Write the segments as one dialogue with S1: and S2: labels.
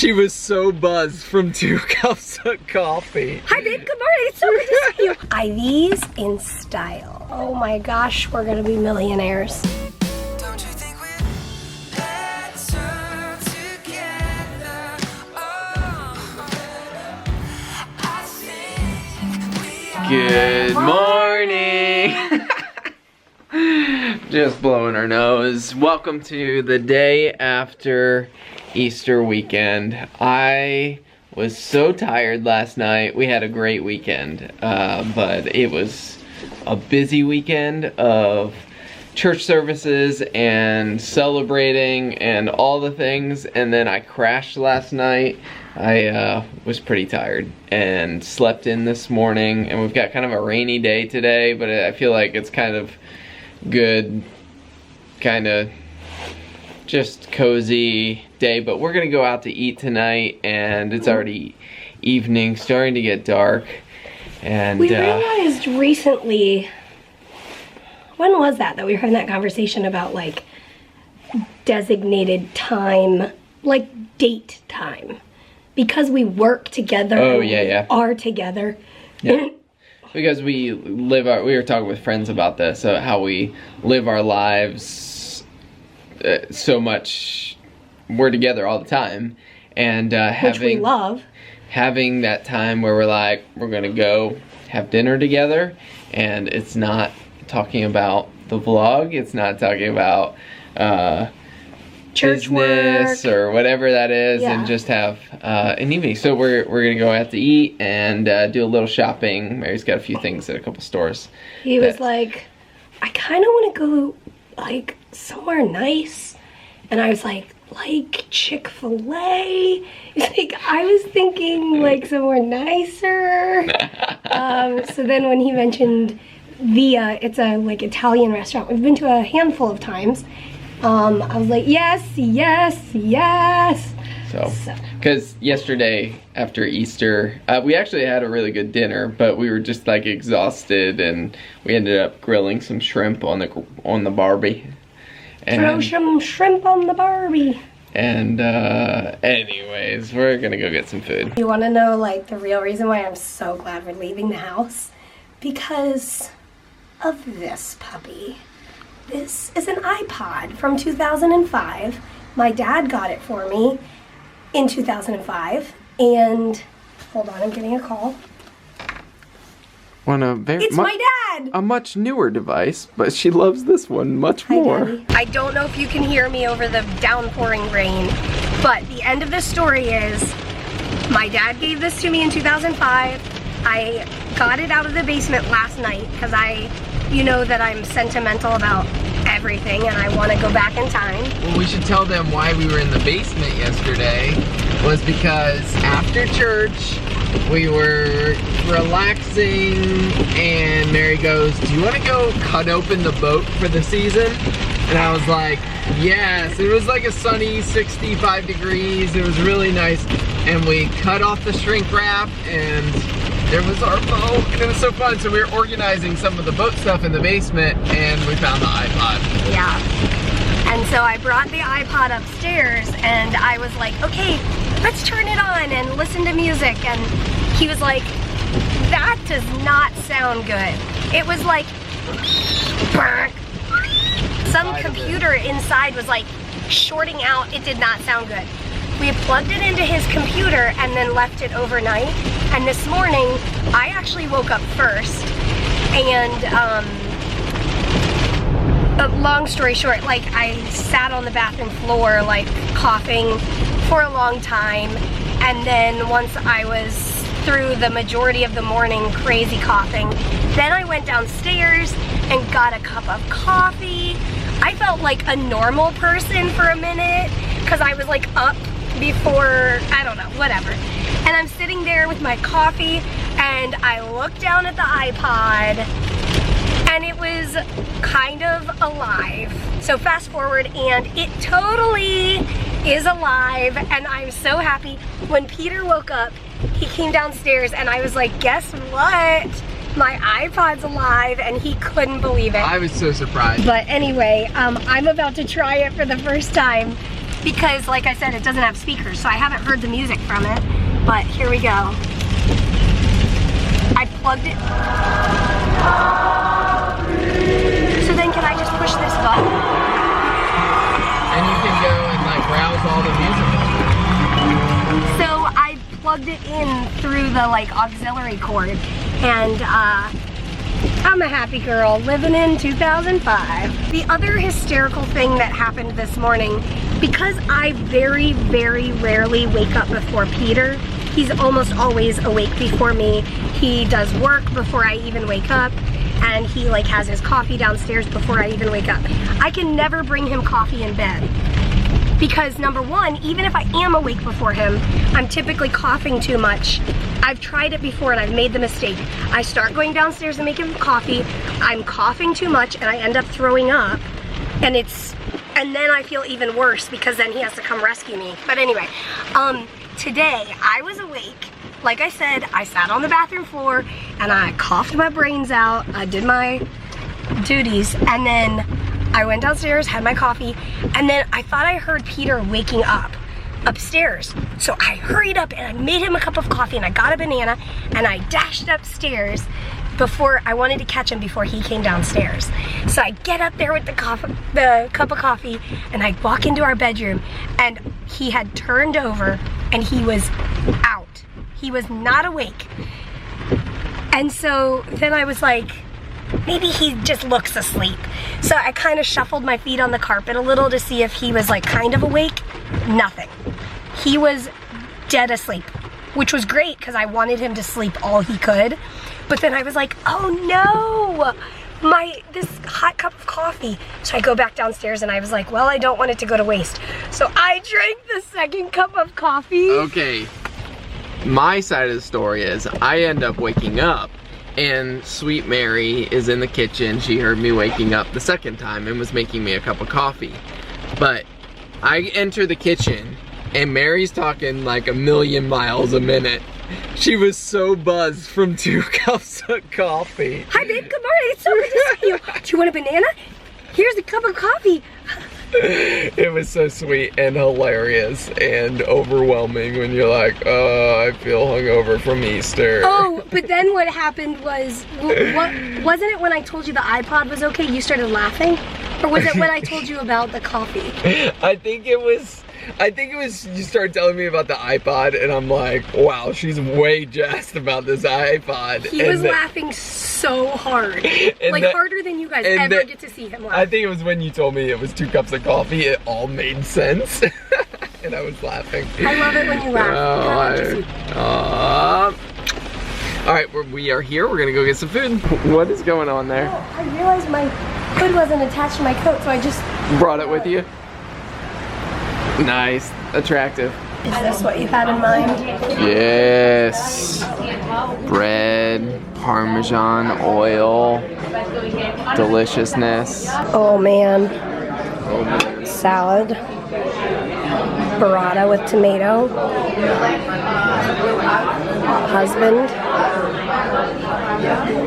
S1: She was so buzzed from 2 cups of coffee.
S2: Hi babe, good morning. It's so good to see you. IVs in style. Oh my gosh, we're gonna be millionaires.
S3: Don't you think we're better together? Oh, I think we are.
S1: Good morning. Just blowing our nose. Welcome to the day after Easter weekend. I was so tired last night. We had a great weekend, but it was a busy weekend of church services and celebrating and all the things, and then I crashed last night. I was pretty tired and slept in this morning, and we've got kind of a rainy day today, but I feel like it's kind of good, kind of just cozy day. But we're gonna go out to eat tonight, and it's already evening, starting to get dark. And
S2: we realized recently, when was that we were having that conversation about like designated time, like date time, because we work together.
S1: Oh,
S2: and
S1: yeah.
S2: we are together.
S1: Yeah. Because we were talking with friends about this, how we live our lives so much, we're together all the time, and
S2: Which we love.
S1: Having that time where we're like, we're gonna go have dinner together, and it's not talking about the vlog, it's not talking about
S2: Church
S1: business
S2: work.
S1: or whatever that is,
S2: Yeah.
S1: and just have an evening. So we're gonna go out to eat and do a little shopping. Mary's got a few things at a couple stores.
S2: He was like, I kind of want to go like somewhere nice, and I was like Chick-fil-A. He's like, I was thinking like somewhere nicer. So then when he mentioned Via, it's a like Italian restaurant we've been to a handful of times. I was like, yes.
S1: So, because yesterday after Easter, we actually had a really good dinner, but we were just like exhausted, and we ended up grilling some shrimp on the Barbie. And,
S2: throw some shrimp on the Barbie.
S1: And anyways, we're gonna go get some food.
S2: You want to know like the real reason why I'm so glad we're leaving the house? Because of this puppy. This is an iPod from 2005. My dad got it for me in 2005, and hold on, I'm getting a call. It's my dad!
S1: A much newer device, but she loves this one much more.
S2: Daddy. I don't know if you can hear me over the downpouring rain, but the end of this story is my dad gave this to me in 2005. I got it out of the basement last night because you know that I'm sentimental about everything and I want to go back in time.
S1: Well, we should tell them why we were in the basement yesterday. Was because after church we were relaxing, and Mary goes, do you want to go cut open the boat for the season? And I was like, yes. It was like a sunny 65 degrees. It was really nice, and we cut off the shrink wrap, and there was our boat, and it was so fun. So we were organizing some of the boat stuff in the basement, and we found the iPod.
S2: Yeah. And so I brought the iPod upstairs, and I was like, okay, let's turn it on and listen to music. And he was like, that does not sound good. It was like, some computer inside was like shorting out. It did not sound good. We plugged it into his computer and then left it overnight. And this morning, I actually woke up first, and long story short, like I sat on the bathroom floor like coughing for a long time, and then once I was through the majority of the morning crazy coughing, then I went downstairs and got a cup of coffee. I felt like a normal person for a minute because I was like up before, I don't know, whatever. And I'm sitting there with my coffee, and I looked down at the iPod, and it was kind of alive. So fast forward, and it totally is alive, and I'm so happy. When Peter woke up, he came downstairs, and I was like, guess what? My iPod's alive, and he couldn't believe it.
S1: I was so surprised.
S2: But anyway, I'm about to try it for the first time. because like I said, it doesn't have speakers, so I haven't heard the music from it. But here we go. I plugged it. So then can I just push this button?
S1: And you can go and like browse all the music.
S2: So I plugged it in through the like auxiliary cord, and I'm a happy girl living in 2005. The other hysterical thing that happened this morning, because I very, very rarely wake up before Peter, he's almost always awake before me. He does work before I even wake up, and he like has his coffee downstairs before I even wake up. I can never bring him coffee in bed. Because number one, even if I am awake before him, I'm typically coughing too much. I've tried it before and I've made the mistake. I start going downstairs and making coffee, I'm coughing too much and I end up throwing up. And then I feel even worse because then he has to come rescue me. But anyway, today I was awake. Like I said, I sat on the bathroom floor and I coughed my brains out. I did my duties, and then I went downstairs, had my coffee, and then I thought I heard Peter waking up upstairs. So I hurried up and I made him a cup of coffee and I got a banana and I dashed upstairs before I wanted to catch him before he came downstairs. So I get up there with the cup of coffee and I walk into our bedroom and he had turned over and he was out. He was not awake. And so then I was like, maybe he just looks asleep. So I kind of shuffled my feet on the carpet a little to see if he was like kind of awake. Nothing. He was dead asleep, which was great because I wanted him to sleep all he could. But then I was like, oh no, this hot cup of coffee. So I go back downstairs and I was like, well, I don't want it to go to waste. So I drank the second cup of coffee.
S1: Okay, my side of the story is I end up waking up and Sweet Mary is in the kitchen. She heard me waking up the second time and was making me a cup of coffee. But I enter the kitchen and Mary's talking like a million miles a minute. She was so buzzed from 2 cups of coffee.
S2: Hi babe, good morning. It's so good to see you. Do you want a banana? Here's a cup of coffee.
S1: It was so sweet and hilarious and overwhelming when you're like, oh, I feel hungover from Easter.
S2: Oh, but then what happened was, wasn't it when I told you the iPod was okay, you started laughing? Or was it when I told you about the coffee?
S1: I think it was you started telling me about the iPod and I'm like, wow, she's way jazzed about this iPod.
S2: He was laughing so hard. Like harder than you guys ever get to see him laugh.
S1: I think it was when you told me it was 2 cups of coffee, it all made sense. And I was laughing.
S2: I love it when you laugh.
S1: All right, we are here. We're gonna go get some food. What is going on there?
S2: Oh, I realized my hood wasn't attached to my coat, so I just
S1: brought it with you. Nice, attractive.
S2: Is this what you had in mind?
S1: Yes. Bread, Parmesan, oil, deliciousness.
S2: Oh man. Salad. Burrata with tomato. Husband.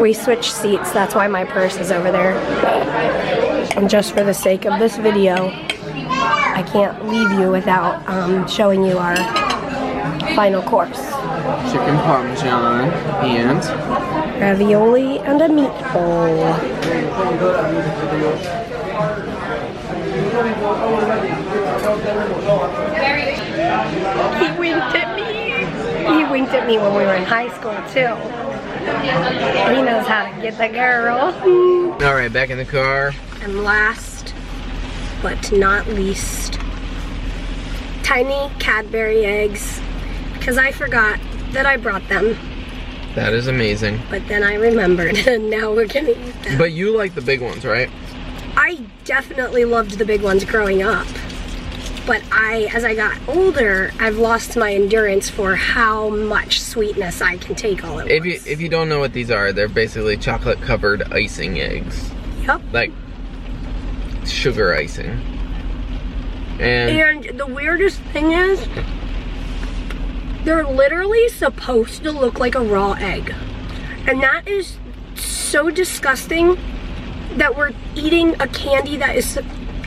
S2: We switched seats, that's why my purse is over there. And just for the sake of this video, I can't leave you without showing you our final course.
S1: Chicken Parmesan and
S2: ravioli and a meatball. He winked at me. He winked at me when we were in high school too. He knows how to get the girl.
S1: All right, back in the car.
S2: And last but not least, tiny Cadbury eggs, because I forgot that I brought them.
S1: That is amazing.
S2: But then I remembered, and now we're gonna eat them.
S1: But you like the big ones, right?
S2: I definitely loved the big ones growing up. But as I got older, I've lost my endurance for how much sweetness I can take all at once.
S1: If you don't know what these are, they're basically chocolate covered icing eggs.
S2: Yep.
S1: Like sugar icing.
S2: And the weirdest thing is, they're literally supposed to look like a raw egg. And that is so disgusting that we're eating a candy that is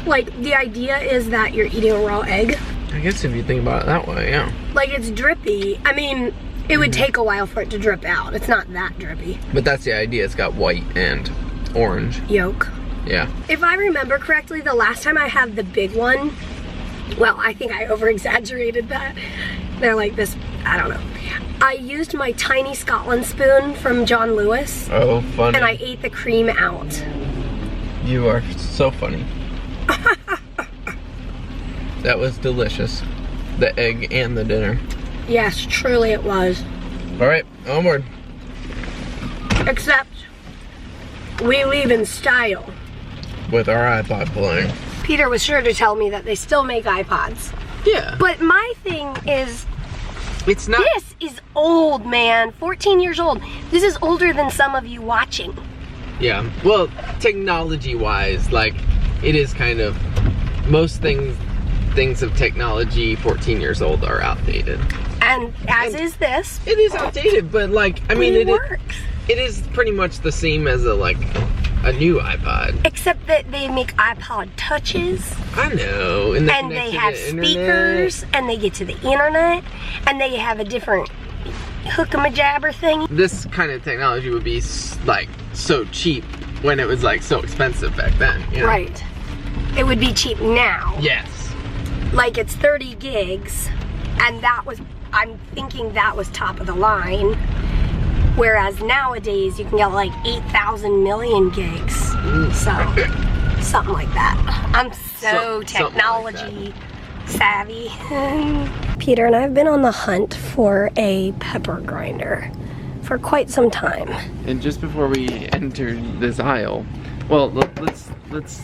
S2: Like, the idea is that you're eating a raw egg.
S1: I guess if you think about it that way, yeah.
S2: Like, it's drippy. I mean, it would take a while for it to drip out. It's not that drippy.
S1: But that's the idea. It's got white and orange.
S2: Yolk.
S1: Yeah.
S2: If I remember correctly, the last time I had the big one, well, I think I over-exaggerated that. They're like this, I don't know. I used my tiny Scotland spoon from John Lewis.
S1: Oh, funny.
S2: And I ate the cream out.
S1: You are so funny. That was delicious. The egg and the dinner.
S2: Yes, truly it was.
S1: All right, onward.
S2: Except, we leave in style.
S1: With our iPod playing.
S2: Peter was sure to tell me that they still make iPods.
S1: Yeah.
S2: But my thing is,
S1: It's not.
S2: this is old, man. 14 years old. This is older than some of you watching.
S1: Yeah. Well, technology-wise, like, it is kind of, most things of technology 14 years old are outdated.
S2: And as is this.
S1: It is outdated, but like, I mean,
S2: It works.
S1: it is pretty much the same as a new iPod.
S2: Except that they make iPod touches.
S1: I know. And
S2: They have speakers, and they get to the internet, and they have a different hook-em-a-jabber thing.
S1: This kind of technology would be like so cheap when it was like so expensive back then. You know?
S2: Right. It would be cheap now.
S1: Yes.
S2: Like, it's 30 gigs, and that was, I'm thinking that was top of the line. Whereas nowadays you can get like 8,000 million gigs. So, something like that. I'm so technology savvy. Peter and I have been on the hunt for a pepper grinder for quite some time.
S1: And just before we enter this aisle, well, let's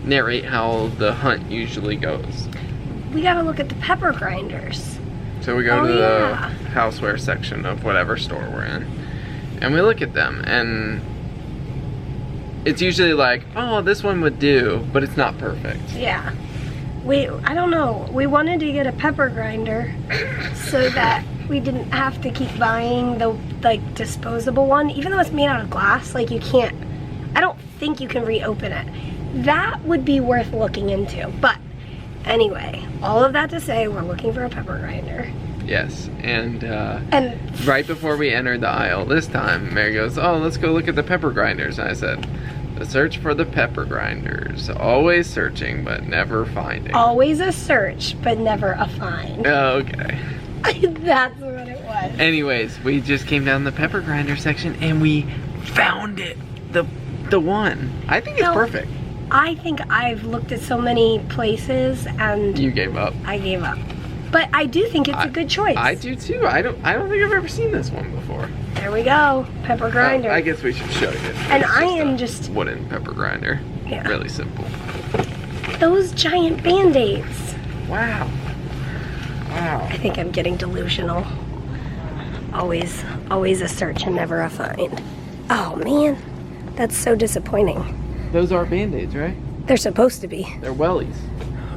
S1: narrate how the hunt usually goes.
S2: We gotta look at the pepper grinders.
S1: So we go to the
S2: yeah.
S1: houseware section of whatever store we're in, and we look at them, and it's usually like, oh, this one would do, but it's not perfect.
S2: Yeah. I don't know. We wanted to get a pepper grinder so that we didn't have to keep buying the like disposable one, even though it's made out of glass. Like, you can't, I don't think you can reopen it. That would be worth looking into. But anyway, all of that to say, we're looking for a pepper grinder.
S1: Yes, and right before we entered the aisle this time, Mary goes, oh, let's go look at the pepper grinders. And I said, the search for the pepper grinders. Always searching, but never finding.
S2: Always a search, but never a find.
S1: Okay.
S2: That's what it was.
S1: Anyways, we just came down the pepper grinder section and we found it. The one. I think it's perfect.
S2: I think I've looked at so many places and
S1: You gave up.
S2: I gave up. But I do think it's a good choice.
S1: I do too. I don't think I've ever seen this one before.
S2: There we go. Pepper grinder.
S1: I guess we should show you.
S2: And
S1: It's
S2: I
S1: just
S2: am
S1: a
S2: just
S1: wooden pepper grinder.
S2: Yeah.
S1: Really simple.
S2: those giant band-aids.
S1: Wow. Wow.
S2: I think I'm getting delusional. Always a search and never a find. Oh man, that's so disappointing.
S1: Those are Band-Aids, right?
S2: They're supposed to be.
S1: They're wellies.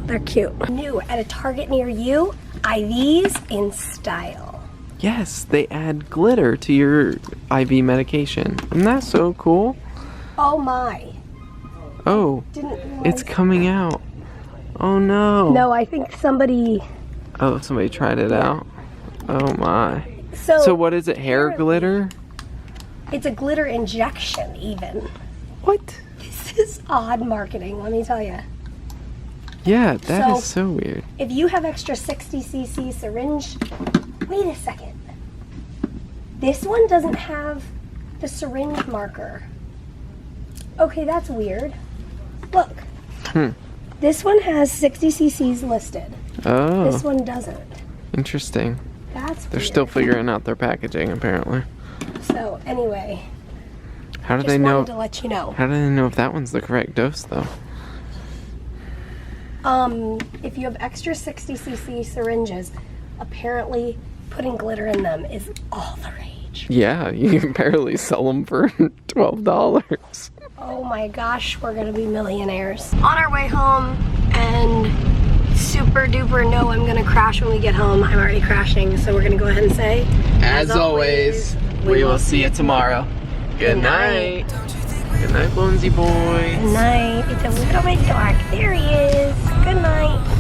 S2: They're cute. New at a Target near you, IVs in style.
S1: Yes, they add glitter to your IV medication. Isn't that so cool?
S2: Oh my.
S1: Oh,
S2: Didn't realize.
S1: it's coming out. Oh no.
S2: No, I think somebody.
S1: Oh, somebody tried it out. Oh my.
S2: So
S1: what is it, hair glitter?
S2: it's a glitter injection even.
S1: What?
S2: This is odd marketing, let me tell you.
S1: Yeah, that
S2: So-
S1: is so weird.
S2: If you have extra 60cc syringe, wait a second. This one doesn't have the syringe marker. Okay, that's weird. Look. This one has 60cc's listed.
S1: Oh,
S2: This one doesn't.
S1: interesting.
S2: That's
S1: They're
S2: weird.
S1: still figuring out their packaging, apparently.
S2: So anyway,
S1: How do
S2: just
S1: they know?
S2: wanted to let you know.
S1: How do they know if that one's the correct dose, though?
S2: If you have extra 60cc syringes, apparently putting glitter in them is all the rage.
S1: Yeah, you can barely sell them for $12.
S2: Oh my gosh, we're gonna be millionaires. On our way home, and super duper no, I'm gonna crash when we get home. I'm already crashing, so we're gonna go ahead and say,
S1: As always, we will see you tomorrow. Good night.
S3: Don't you think
S1: Good night, Bonesy boy.
S2: Good night. It's a little bit dark. There he is. Good night.